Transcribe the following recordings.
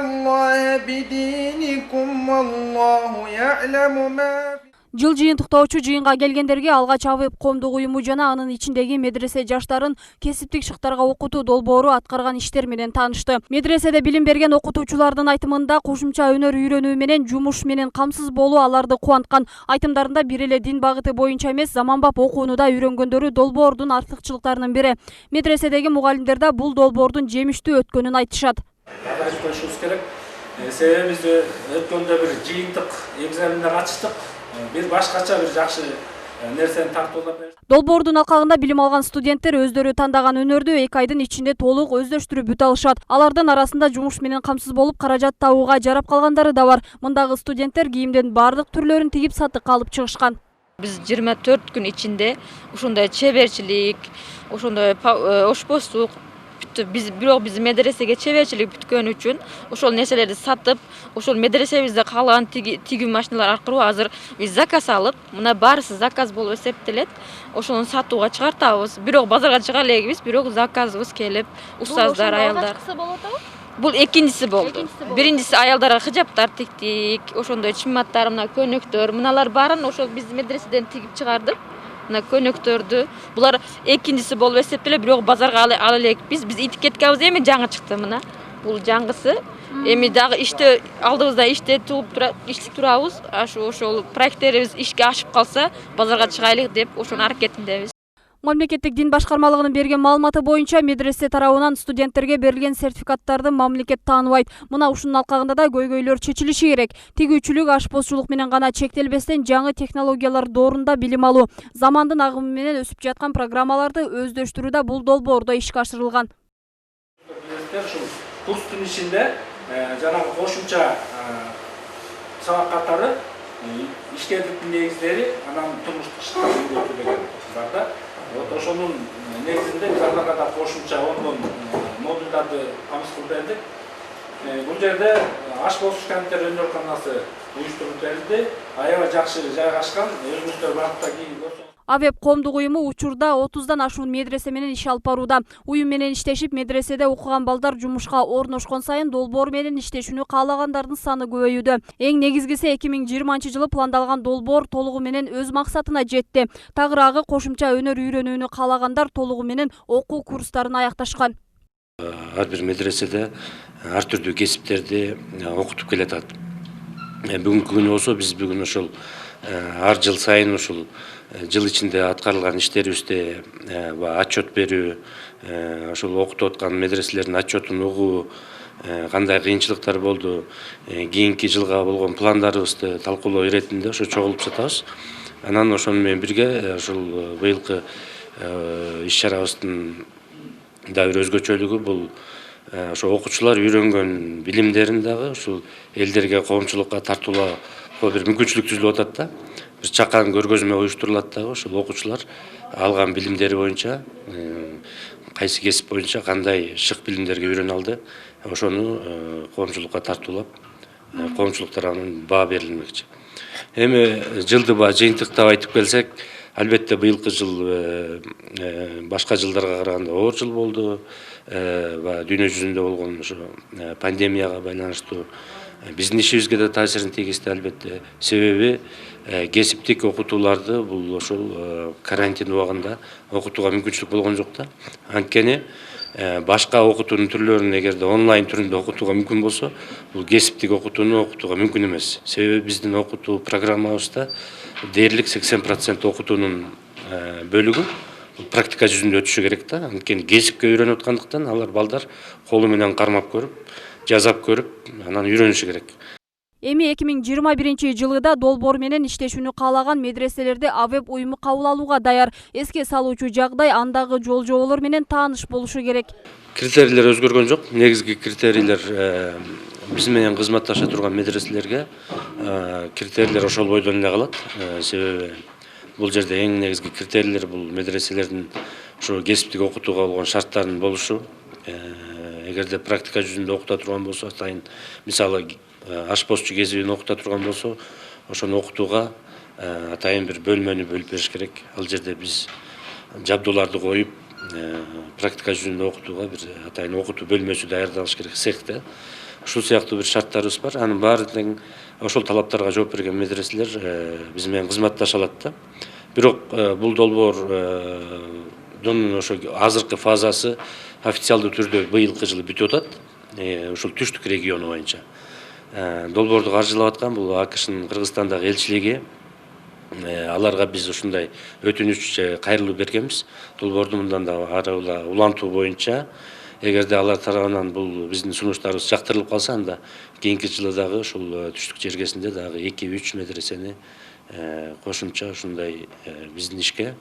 الله بدينكم والله يعلم ما في. Жыл жыйынтыктоочу жыйынга келгендерге алгач АВЭП коомдук уюму жана анын ичиндеги медресе жаштарын кесиптик шыктарга окутуу долбоору аткарган иштер менен таанышты. Медреседе билим берген окутуучулардын айтымында кошумча өнөр үйрөнүү менен жумуш менен камсыз болуу аларды кубанткан. Айтымдарында бир эле дин багыты боюнча эмес, заманбап окууну да үйрөнгөндөрү долбоордун артыкчылыктарынын бири. Медреседеги мугалимдер да бул долбоордун жемиштүү өткөнүн айтышат. Атап коюшубуз керек. Себеби биз өткөндө бир жыйынтык экзамендер ачтык. Bir başkaça bir жакшы нерсени тартуулап берди. Долбоордун алкагында билим алган студенттер өздөрү тандаган өнөрдү 2 айдын ичинде толук өздөштүрүп бүтө алышат. Алардын арасында жумуш менен камсыз болуп каражат табууга жарап калгандары да бар. Мындагы студенттер кийимдин бардык түрлөрүн тигип сатыкка алып чыгышкан. Biz 24 gün içinde ошондой чеберчилик, ошондой ошпоздук бирок биз медресеге чеберчилик бүткөн үчүн ошол нерселерди сатып, ошол медресебизде каалаган тигүү машиналар аркылуу азыр биз заказ алып, мына баарысы заказ болуп эсептелет. Ошону сатууга чыгартабыз. Бирок базарга чыга элегибиз, бирок заказыбыз келип, устаздар, аялдар. Бул экинчиси болду. Биринчиси аялдарга хижаптар тиктик, ошондой чыматтар, мына көнөктөр, мыналар баарын ошол биз медреседен тигип чыгардык. Мына көнөктөрдү. Булар экинчиси болуп эсептелет, бирок базарга ала элекпиз. Биз этикеткабыз эми жаңы чыкты мына. Бул жаңгысы. Эми дагы иште алдыбызда иштеп турабыз. Ошол проекттерибиз ишке ашып калса, базарга чыгайлык деп ошонун аракетиндебиз. Мамлекеттик дин башкармалыгынын берген маалыматы боюнча медресе тарабынан студенттерге берилген сертификаттарды мамлекет тааныбайт. Мына ушунун алкагында да көйгөйлөр чечилиши керек. Тигүүчүлүк, ашпозчулук менен гана чектелбестен жаңы технологиялар доорунда билим алуу, замандын агымы менен өсүп жаткан программаларды өздөштүрүүдө бул долбоордо ишке ашырылган. Ушул курстун ичинде жанагы кошумча сабак катары, ишкерликтин негиздери, анан турмуштук шарттарды деген бар да. Ошонун негизинде биз аларга да кошумча ондон модулдарды камсыз кылып бердик. Бул жерде ашпоз кенттер өнөрканасы уюштуруп берилди. Аябай жакшы жайгашкан, өзүңүздөр барып да кийин көрсөңүз. АВЭП коомдук уюму учурда 30дан ашуун медресе менен иш алып барууда. Уюм менен иштешип, медреседе окуган балдар жумушка орношкон сайын долбоор менен иштешүүнү каалагандардын саны көбөйүүдө. Эң негизгиси 2020-жылы пландалган долбоор толугу менен өз максатына жетти. Тагыраагы кошумча өнөр үйрөнүүнү каалагандар толугу менен окуу курстарын аякташкан. Ар бир медреседе ар түрдүү кесиптерди окутуп келатат. Бүгүнкү күнү болсо биз бүгүн ошол ар жыл сайын ушул жыл ичинде аткарылган иштерибизде отчет берүү, ошол окутуп аткан медреселердин отчетун угуу, кандай кыйынчылыктар болду, кийинки жылга болгон пландарыбызды талкуулоо иретинде ошо чогулуп жатабыз. Анан ошону менен бирге ушул быйылкы иш-чарабыздын да бир өзгөчөлүгү бул ошо окуучулар үйрөнгөн билимдерин дагы ушул элдерге, коомчулукка тартуулоо бир мүмкүнчүлүк түзүлүп атат да. Бир чакан көргөзмө уюштурулат дагы ошол окуучулар алган билимдери боюнча кайсы кесип боюнча кандай шык билимдерге үйрөнө алды, ошону коомчулукка тартуулап, коомчулук тарабынан баа берилмекчи. Эми жылды жыйынтыктап айтып келсек, албетте быйылкы жыл башка жылдарга караганда оор жыл болду. Дүйнө жүзүндө болгон ошо пандемияга байланыштуу биздин ишибизге да таасирин тийгизди албетте. Себеби кесиптик окутууларды бул ошол карантин убагында окутууга мүмкүнчүлүк болгон жок да. Анткени башка окутуунун түрлөрүн эгерде онлайн түрүндө окутууга мүмкүн болсо, бул кесиптик окутууну окутууга мүмкүн эмес. Себеби биздин окутуу программабызда дээрлик 80% окутуунун бөлүгү практика жүзүндө өтүшү керек да. Анткени кесипке үйрөнүп аткандыктан алар балдар колу менен кармап көрүп, жазап көрүп, анан үйрөнүшү керек. Эми 2021-жылыда долбоор менен иштешүүнү каалаган медреселерди АВЭП уюму кабыл алууга даяр. Эске салуучу жагдай андагы жол жоболор менен тааныш болушу керек. Критерийлер өзгөргөн жок. Негизги критерийлер биз менен кызматташа турган медреселерге критерийлер ошол бойдон эле калат. Себеби бул жерде эң негизги критерийлер бул медреселердин ошо кесиптик окутууга болгон шарттарынын болушу. Эгерде практика жүзүндө окута турган болсо, атайын мисалы ашпозчу кесибин окута турган болсо, ошону окутууга атайын бир бөлмөнү бөлүп бериш керек. Ал жерде биз жабдууларды коюп, практика жүзүндө окутууга бир атайын окутуу бөлмөсү даярдалыш керек цехте. ушул сыяктуу бир шарттарыбыз бар. Анын баары тең ошол талаптарга жооп берген медреселер биз менен кызматташа алат да. Бирок бул долбоордун ошо азыркы фазасы официалдуу түрдө быйылкы жылы бүтүп атат. Ушул түштүк региону боюнча. Долбоорду каржылап аткан бул АКШнын Кыргызстандагы элчилиги. Аларга биз ушундай өтүнүч кайрылуу бергенбиз. Долбоорду мындан да ары улантуу боюнча эгерде алар тарабынан бул биздин сунуштарыбыз жактырылып калса, анда кийинки жылы дагы ушул түштүк жергесинде дагы 2-3 медресени кошумча ушундай биздин ишке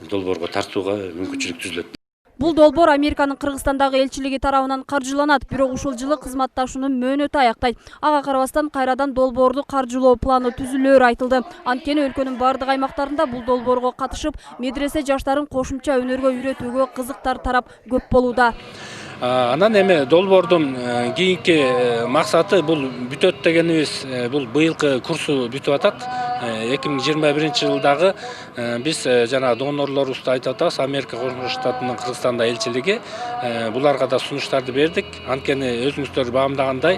долбоорго тартууга мүмкүнчүлүк түзүлөт. Бул долбоор Американын Кыргызстандагы элчилиги тарабынан каржыланат, бирок ушул жылы кызматташуунун мөөнөтү аяктайт. Ага карабастан кайрадан долбоорду каржылоо планы түзүлөөрү айтылды. Анткени өлкөнүн бардык аймактарында бул долбоорго катышып, медресе жаштарын кошумча өнөргө үйрөтүүгө кызыктар тарап көп болууда. Анан эми долбоордун кийинки максаты бул бүтөт дегенибиз, бул быйылкы курсу бүтүп атат. 2021 жылдагы биз жана донорлорубузду айтып атабыз. Америка Кошмо Штатынын Кыргызстанда элчилиги буларга да сунуштарды бердик. Анткени өзүңүздөр баамдагандай,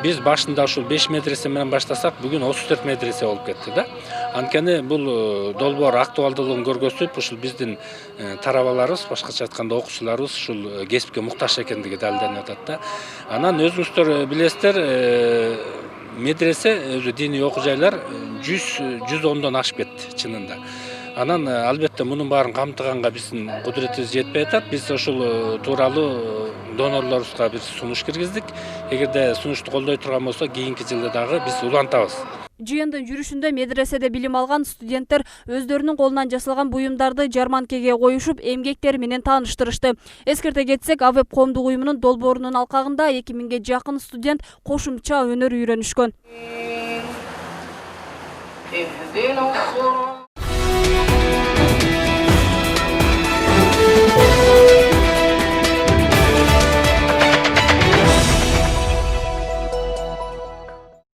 биз башында ушул 5 медресе менен баштасак, бүгүн 34 медресе болуп кетти да. Анткени бул долбоор актуалдуулугун көргөзүп, ушул биздин талабаларыбыз, башкача айтканда окуучуларыбыз ушул кесипке муктаж экендиги далилденип атат да. Анан өзүңүздөр билесиздер, медресе өзү диний окуу жайлар 110дон ашып кетти чынында. Анан албетте мунун баарын камтыганга биздин кудуретибиз жетпей атат. Биз ошол тууралуу донорлорубузга бир сунуш киргиздик. Эгерде сунушту колдой турган болсо, кийинки жылы дагы биз улантабыз. Жыйындын жүрүшүндө медреседе билим алган студенттер өздөрүнүн колунан жасалган буюмдарды жарманкеге коюшуп, эмгектери менен тааныштырышты. Эскерте кетсек, АВЭП коомдук уюмунун долбоорунун алкагында 2000ге жакын студент кошумча өнөр үйрөнүшкөн.